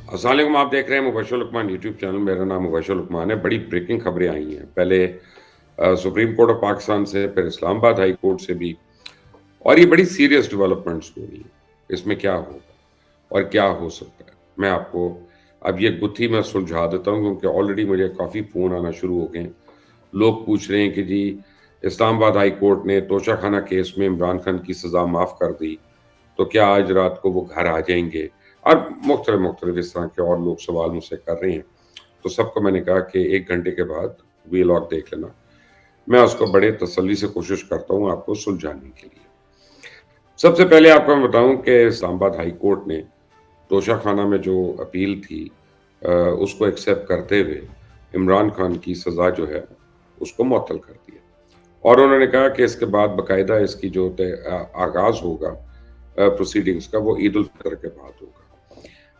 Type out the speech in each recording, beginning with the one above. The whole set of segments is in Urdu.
السلام علیکم، آپ دیکھ رہے ہیں مبشر لقمان یوٹیوب چینل. میرا نام مبشر لقمان ہے. بڑی بریکنگ خبریں آئی ہیں. پہلے سپریم کورٹ آف پاکستان سے، پھر اسلام آباد ہائی کورٹ سے بھی. اور یہ بڑی سیریس ڈیولپمنٹس ہو رہی ہیں. اس میں کیا ہوگا اور کیا ہو سکتا ہے، میں آپ کو اب یہ گتھی میں سلجھا دیتا ہوں، کیونکہ آلریڈی مجھے کافی فون آنا شروع ہو گئے ہیں. لوگ پوچھ رہے ہیں کہ جی اسلام آباد ہائی کورٹ نے توشہ خانہ کیس میں عمران خان کی سزا معاف کر دی، تو کیا آج رات کو وہ گھر آ جائیں گے؟ اور مختلف اس طرح کے اور لوگ سوال مجھ سے کر رہے ہیں. تو سب کو میں نے کہا کہ 1 گھنٹے کے بعد وی لاگ دیکھ لینا. میں اس کو بڑے تسلی سے کوشش کرتا ہوں آپ کو سلجھانے کے لیے. سب سے پہلے آپ کو میں بتاؤں کہ اسلام آباد ہائی کورٹ نے توشہ خانہ میں جو اپیل تھی اس کو ایکسیپٹ کرتے ہوئے عمران خان کی سزا جو ہے اس کو معطل کر دیا. اور انہوں نے کہا کہ اس کے بعد باقاعدہ اس کی جو آغاز ہوگا پروسیڈنگز کا، وہ عید الفطر کے بعد ہوگا.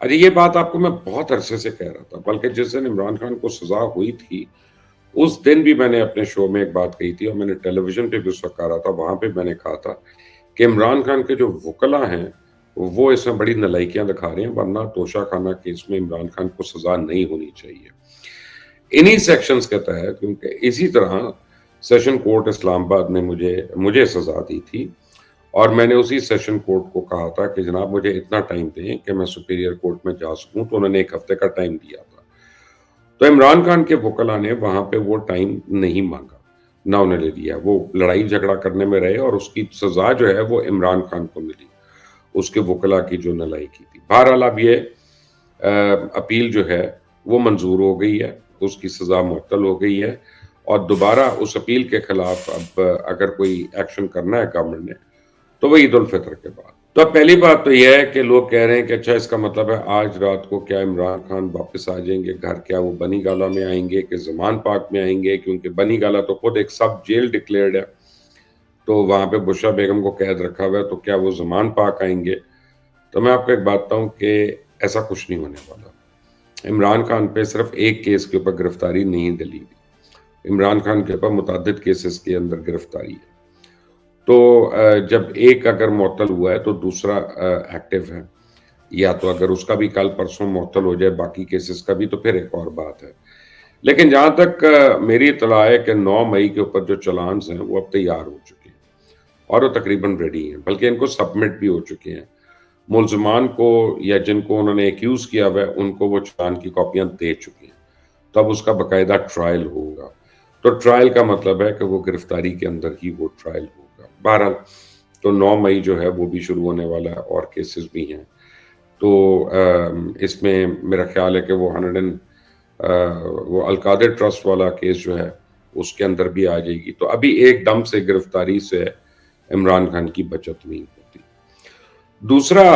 اچھا، یہ بات آپ کو میں بہت عرصے سے کہہ رہا تھا، بلکہ جس دن عمران خان کو سزا ہوئی تھی اس دن بھی میں نے اپنے شو میں ایک بات کہی تھی، اور میں نے ٹیلی ویژن پہ بھی اس وقت کہا رہا تھا. وہاں پہ میں نے کہا تھا کہ عمران خان کے جو وکلا ہیں وہ اس میں بڑی نلائکیاں دکھا رہے ہیں، ورنہ توشہ خانہ کیس میں عمران خان کو سزا نہیں ہونی چاہیے. انہی سیکشنز کے تحت، کیونکہ اسی طرح سیشن کورٹ اسلام آباد نے مجھے سزا دی تھی، اور میں نے اسی سیشن کورٹ کو کہا تھا کہ جناب مجھے اتنا ٹائم دیں کہ میں سپیریئر کورٹ میں جا سکوں. تو انہوں نے 1 ہفتے کا ٹائم دیا تھا. تو عمران خان کے وکلا نے وہاں پہ وہ ٹائم نہیں مانگا، نہ انہوں نے دیا. وہ لڑائی جھگڑا کرنے میں رہے، اور اس کی سزا جو ہے وہ عمران خان کو ملی، اس کے وکلا کی جو نلائکی تھی. بہرحال اب یہ اپیل جو ہے وہ منظور ہو گئی ہے، اس کی سزا معطل ہو گئی ہے. اور دوبارہ اس اپیل کے خلاف اب اگر کوئی ایکشن کرنا ہے گورنمنٹ نے تو وہ عید الفطر کے بعد. تو اب پہلی بات تو یہ ہے کہ لوگ کہہ رہے ہیں کہ اچھا اس کا مطلب ہے آج رات کو کیا عمران خان واپس آ جائیں گے گھر؟ کیا وہ بنی گالہ میں آئیں گے کہ زمان پاک میں آئیں گے؟ کیونکہ بنی گالہ تو خود ایک سب جیل ڈکلیئرڈ ہے، تو وہاں پہ بشرا بیگم کو قید رکھا ہوا ہے. تو کیا وہ زمان پاک آئیں گے؟ تو میں آپ کو ایک بات بتاؤں کہ ایسا کچھ نہیں ہونے والا. عمران خان پہ صرف ایک کیس کے اوپر گرفتاری نہیں ڈلی ہوئی، عمران خان کے اوپر متعدد کیسز کے اندر گرفتاری ہے. تو جب ایک اگر معطل ہوا ہے تو دوسرا ایکٹیو ہے، یا تو اگر اس کا بھی کل پرسوں معطل ہو جائے باقی کیسز کا بھی تو پھر ایک اور بات ہے. لیکن جہاں تک میری اطلاع ہے کہ 9 مئی کے اوپر جو چلانز ہیں وہ اب تیار ہو چکے ہیں، اور وہ تقریباً ریڈی ہیں، بلکہ ان کو سبمٹ بھی ہو چکے ہیں. ملزمان کو یا جن کو انہوں نے ایکیوز کیا ہوا ہے ان کو وہ چلان کی کاپیاں دے چکے ہیں. تو اب اس کا باقاعدہ ٹرائل ہوگا. تو ٹرائل کا مطلب ہے کہ وہ گرفتاری کے اندر ہی وہ ٹرائل ہوگا. بہرحال تو 9 مئی جو ہے وہ بھی شروع ہونے والا ہے، اور کیسز بھی ہیں. تو اس میں میرا خیال ہے کہ وہ القادر ٹرسٹ والا کیس جو ہے اس کے اندر بھی آ جائے گی. تو ابھی ایک دم سے گرفتاری سے عمران خان کی بچت نہیں ہوتی. دوسرا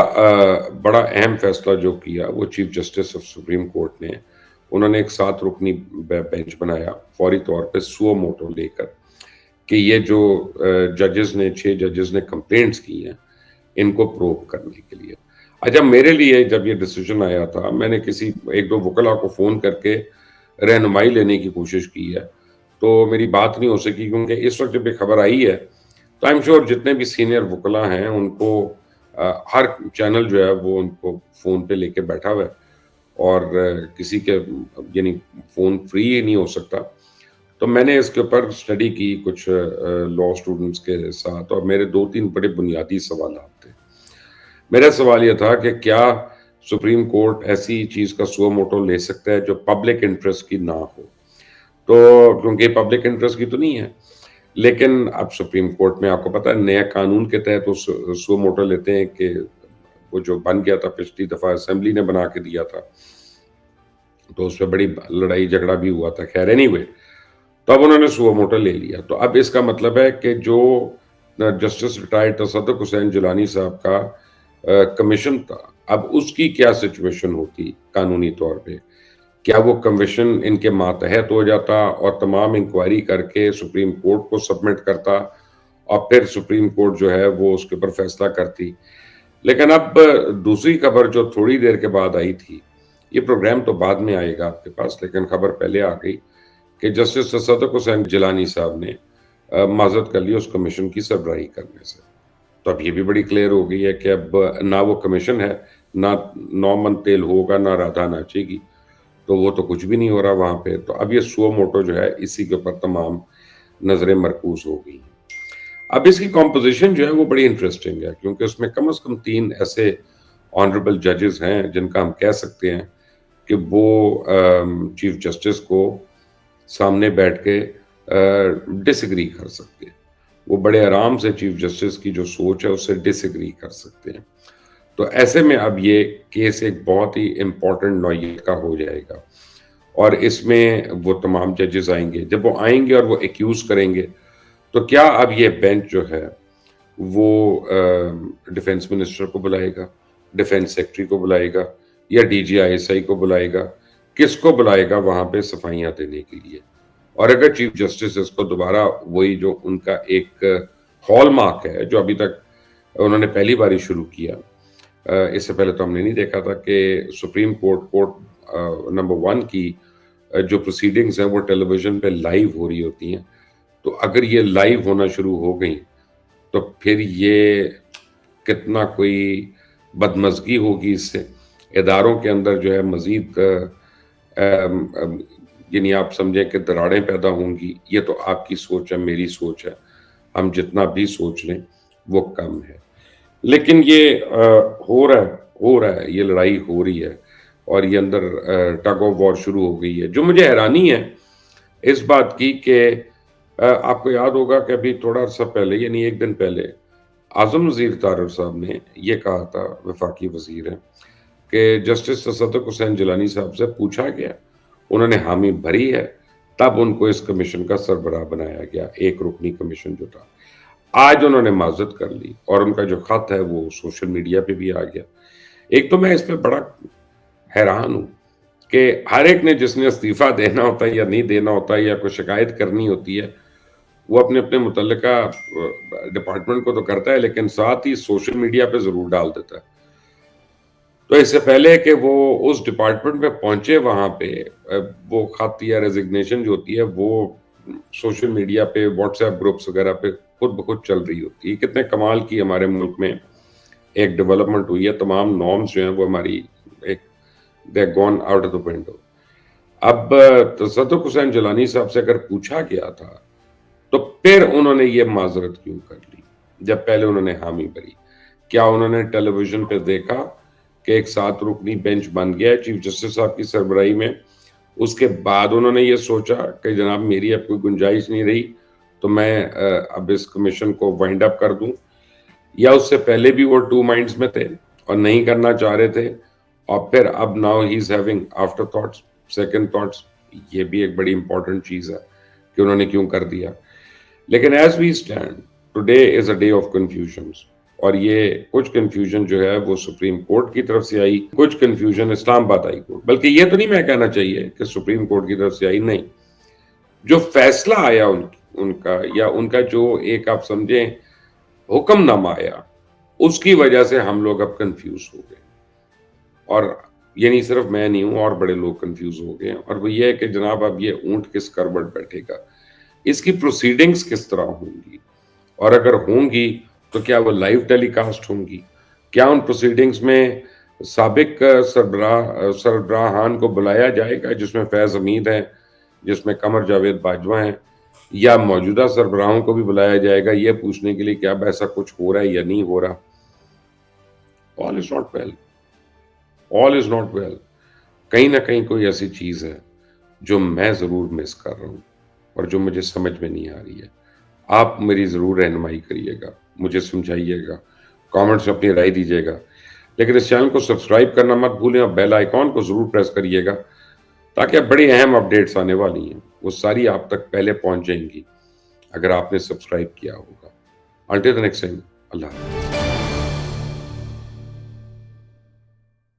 بڑا اہم فیصلہ جو کیا وہ chief justice of supreme court نے، انہوں نے ایک 7 رکنی بینچ بنایا فوری طور پہ سو موٹو لے کر، کہ یہ جو 6 ججز نے کمپلینٹس کی ہیں ان کو پروب کرنے کے لیے. اچھا، میرے لیے جب یہ ڈیسیجن آیا تھا، میں نے کسی 1-2 وکلا کو فون کر کے رہنمائی لینے کی کوشش کی ہے، تو میری بات نہیں ہو سکی. کیونکہ اس وقت جب یہ خبر آئی ہے تو آئی ایم شیور جتنے بھی سینئر وکلا ہیں ان کو ہر چینل جو ہے وہ ان کو فون پہ لے کے بیٹھا ہوا ہے، اور کسی کے یعنی فون فری ہی نہیں ہو سکتا. تو میں نے اس کے اوپر اسٹڈی کی کچھ لا اسٹوڈنٹس کے ساتھ، اور میرے 2-3 بڑے بنیادی سوالات تھے. میرا سوال یہ تھا کہ کیا سپریم کورٹ ایسی چیز کا سو موٹو لے سکتا ہے جو پبلک انٹرسٹ کی نہ ہو؟ تو کیونکہ پبلک انٹرسٹ کی تو نہیں ہے، لیکن اب سپریم کورٹ میں آپ کو پتا ہے نیا قانون کے تحت وہ سو موٹو لیتے ہیں کہ وہ جو بن گیا تھا پچھلی دفعہ اسمبلی نے بنا کے دیا تھا، تو اس پہ بڑی لڑائی جھگڑا بھی ہوا تھا. خیر اینی وے، تو اب انہوں نے سو موٹو لے لیا. تو اب اس کا مطلب ہے کہ جو جسٹس ریٹائرڈ تصدق حسین جیلانی صاحب کا کمیشن تھا، اب اس کی کیا سچویشن ہوتی قانونی طور پہ؟ کیا وہ کمیشن ان کے ماتحت ہو جاتا اور تمام انکوائری کر کے سپریم کورٹ کو سبمٹ کرتا، اور پھر سپریم کورٹ جو ہے وہ اس کے اوپر فیصلہ کرتی؟ لیکن اب دوسری خبر جو تھوڑی دیر کے بعد آئی تھی، یہ پروگرام تو بعد میں آئے گا آپ کے پاس، لیکن خبر پہلے آ گئی کہ جسٹس تصدق حسین جیلانی صاحب نے معذرت کر لی اس کمیشن کی سربراہی کرنے سے. تو اب یہ بھی بڑی کلیئر ہو گئی ہے کہ اب نہ وہ کمیشن ہے نہ 9 من تیل ہوگا، نہ رادھا ناچے گی، تو وہ تو کچھ بھی نہیں ہو رہا وہاں پہ. تو اب یہ سو موٹو جو ہے اسی کے اوپر تمام نظریں مرکوز ہو گئی ہیں. اب اس کی کمپوزیشن جو ہے وہ بڑی انٹرسٹنگ ہے، کیونکہ اس میں کم از کم 3 ایسے آنریبل ججز ہیں جن کا ہم کہہ سکتے ہیں کہ وہ چیف جسٹس کو سامنے بیٹھ کے ڈس ایگری کر سکتے ہیں. وہ بڑے آرام سے چیف جسٹس کی جو سوچ ہے اس سے ڈس ایگری کر سکتے ہیں. تو ایسے میں اب یہ کیس ایک بہت ہی امپورٹنٹ نوعیت کا ہو جائے گا، اور اس میں وہ تمام ججز آئیں گے. جب وہ آئیں گے اور وہ ایکیوز کریں گے تو کیا اب یہ بینچ جو ہے وہ ڈیفنس منسٹر کو بلائے گا، ڈیفنس سیکٹری کو بلائے گا، یا D G I S I کو بلائے گا؟ کس کو بلائے گا وہاں پہ صفائیاں دینے کے لیے؟ اور اگر چیف جسٹس اس کو دوبارہ وہی جو ان کا ایک ہال مارک ہے جو ابھی تک انہوں نے پہلی باری شروع کیا، اس سے پہلے تو ہم نے نہیں دیکھا تھا کہ سپریم کورٹ نمبر 1 کی جو پروسیڈنگز ہیں وہ ٹیلی ویژن پہ لائیو ہو رہی ہوتی ہیں. تو اگر یہ لائیو ہونا شروع ہو گئی تو پھر یہ کتنا کوئی بدمزگی ہوگی اس سے اداروں کے اندر جو ہے مزید یعنی آپ سمجھیں کہ دراڑیں پیدا ہوں گی. یہ تو آپ کی سوچ ہے، میری سوچ ہے، ہم جتنا بھی سوچ لیں وہ کم ہے. لیکن یہ ہو رہا ہے، یہ لڑائی ہو رہی ہے، اور یہ اندر ٹگ آف وار شروع ہو گئی ہے. جو مجھے حیرانی ہے اس بات کی کہ آپ کو یاد ہوگا کہ ابھی تھوڑا عرصہ پہلے، یعنی 1 دن پہلے، اعظم وزیر طارق صاحب نے یہ کہا تھا، وفاقی وزیر ہیں، کہ جسٹس تصدق حسین جیلانی صاحب سے پوچھا گیا، انہوں نے حامی بھری ہے، تب ان کو اس کمیشن کا سربراہ بنایا گیا، ایک رکنی کمیشن جو تھا. آج انہوں نے معذرت کر لی اور ان کا جو خط ہے وہ سوشل میڈیا پہ بھی آ گیا. ایک تو میں اس پہ بڑا حیران ہوں کہ ہر ایک نے جس نے استعفیٰ دینا ہوتا ہے یا نہیں دینا ہوتا ہے یا کوئی شکایت کرنی ہوتی ہے، وہ اپنے متعلقہ ڈپارٹمنٹ کو تو کرتا ہے، لیکن ساتھ ہی سوشل میڈیا پہ ضرور ڈال دیتا ہے. تو اس سے پہلے کہ وہ اس ڈپارٹمنٹ میں پہنچے وہاں پہ، وہ خط یا ریزگنیشن جو ہوتی ہے وہ سوشل میڈیا پہ، واٹس ایپ گروپس وغیرہ پہ خود بخود چل رہی ہوتی ہے. کتنے کمال کی ہمارے ملک میں ایک ڈیولپمنٹ ہوئی ہے. تمام نارمز جو ہیں وہ ہماری ایک they gone out of the window. اب تصدق حسین جیلانی صاحب سے اگر پوچھا گیا تھا تو پھر انہوں نے یہ معذرت کیوں کر لی جب پہلے انہوں نے حامی بھری؟ کیا انہوں نے ٹیلی ویژن پہ دیکھا کہ ایک 7 رکنی بینچ بن گیا ہے چیف جسٹس صاحب کی سربراہی میں؟ اس کے بعد انہوں نے یہ سوچا کہ جناب میری اب کوئی گنجائش نہیں رہی تو میں اب اس کمیشن کو وائنڈ اپ کر دوں؟ یا اس سے پہلے بھی وہ 2 مائنڈز میں تھے اور نہیں کرنا چاہ رہے تھے، اور پھر اب now he is having after thoughts, second thoughts? یہ بھی ایک بڑی امپورٹنٹ چیز ہے کہ انہوں نے کیوں کر دیا. لیکن as we stand today is a day of confusions, اور یہ کچھ کنفیوژن جو ہے وہ سپریم کورٹ کی طرف سے آئی، کچھ کنفیوژن اسلام آباد ہائی کورٹ. بلکہ یہ تو نہیں میں کہنا چاہیے کہ سپریم کورٹ کی طرف سے آئی، نہیں، جو فیصلہ آیا ان کا، یا ان کا جو ایک آپ سمجھیں حکم نامہ آیا، اس کی وجہ سے ہم لوگ اب کنفیوز ہو گئے. اور یعنی صرف میں نہیں ہوں، اور بڑے لوگ کنفیوز ہو گئے ہیں. اور وہ یہ ہے کہ جناب اب یہ اونٹ کس کروٹ بیٹھے گا، اس کی پروسیڈنگز کس طرح ہوں گی، اور اگر ہوں گی تو کیا وہ لائیو ٹیلی کاسٹ ہوں گی؟ کیا ان پروسیڈنگز میں سابق سربراہان کو بلایا جائے گا جس میں فیض حمید ہیں، جس میں قمر جاوید باجوہ ہیں، یا موجودہ سربراہوں کو بھی بلایا جائے گا یہ پوچھنے کے لیے کہ اب ایسا کچھ ہو رہا ہے یا نہیں ہو رہا؟ all is not well. all is not well. کہیں نہ کہیں کوئی ایسی چیز ہے جو میں ضرور مس کر رہا ہوں اور جو مجھے سمجھ میں نہیں آ رہی ہے. آپ میری ضرور رہنمائی کریے گا، مجھے سمجھائیے گا، کامنٹس میں اپنی رائے دیجیے گا. لیکن اس چینل کو سبسکرائب کرنا مت بھولیں اور بیل آئیکن کو ضرور پریس کریے گا، تاکہ بڑی اہم اپڈیٹس آنے والی ہیں وہ ساری آپ تک پہلے پہنچ جائیں گی اگر آپ نے سبسکرائب کیا ہوگا. Until the next time, اللہ حافظ.